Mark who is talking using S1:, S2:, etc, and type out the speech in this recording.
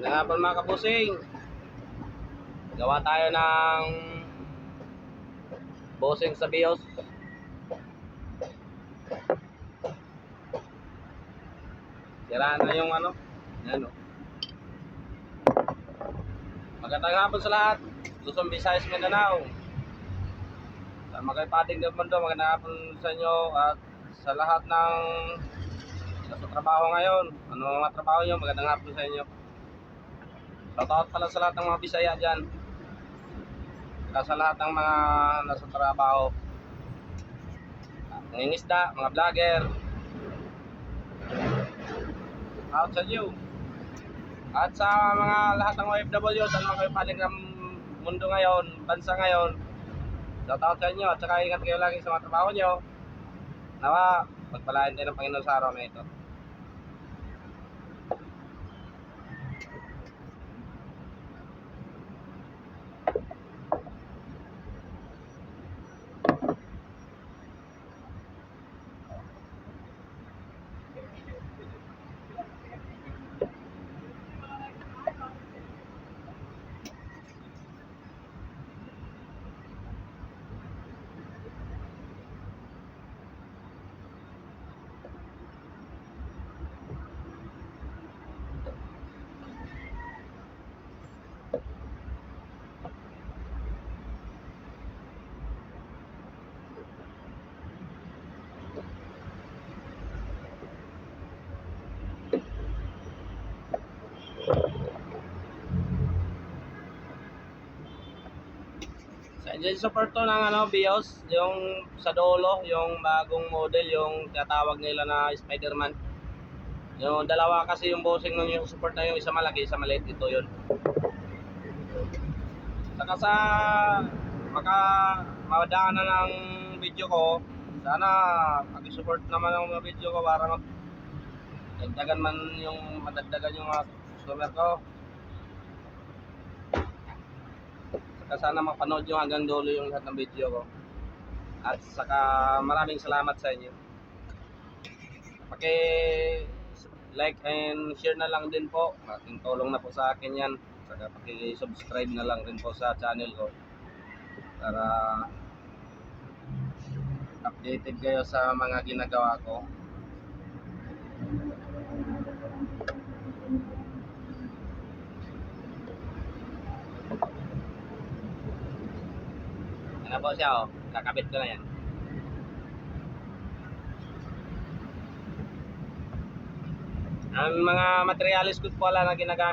S1: Magandang hapon mga kabusing. Gawa tayo ng busing sa BIOS. Siraan na yung ano. Yan o. Magandang hapon sa lahat. Luzon, Visayas, Mindanao. Sa mga pating ng mundo, magandang hapon sa inyo at sa lahat ng nasa trabaho ngayon. Ano mga trabaho nyo, magandang hapon sa inyo. Shoutout pala sa lahat ng mga Bisaya dyan. Sa lahat ng mga nasa trabaho, nangingisda, mga vlogger, out sa inyo. At sa mga lahat ng OFW, sa mga paling ng mundo ngayon, bansa ngayon, shoutout sa inyo at saka ingat kayo lagi sa mga trabaho nyo. Nawa, pagpalain tayo ng Panginoon sa araw na ito. Sa engine support to ng BIOS, yung sa dulo, yung bagong model, yung tinatawag nila na Spider-Man. Yung dalawa kasi yung bossing ng yung support na yung isa malaki, isa maliit, ito yun. Saka sa madaan na ng video ko, sana pag-support naman ang mga video ko para madagdagan man yung madagdagan yung mga customer ko. Saka sana mapanood nyo hanggang dulo yung lahat ng video ko. At saka maraming salamat sa inyo. Paki-like and share na lang din po. Malaking tulong na po sa akin yan. Saka paki-subscribe na lang din po sa channel ko. Para updated kayo sa mga ginagawa ko. Ano po siya, oh. Kakabit ko na yan. Ang mga materialis ko po pala na ginagamit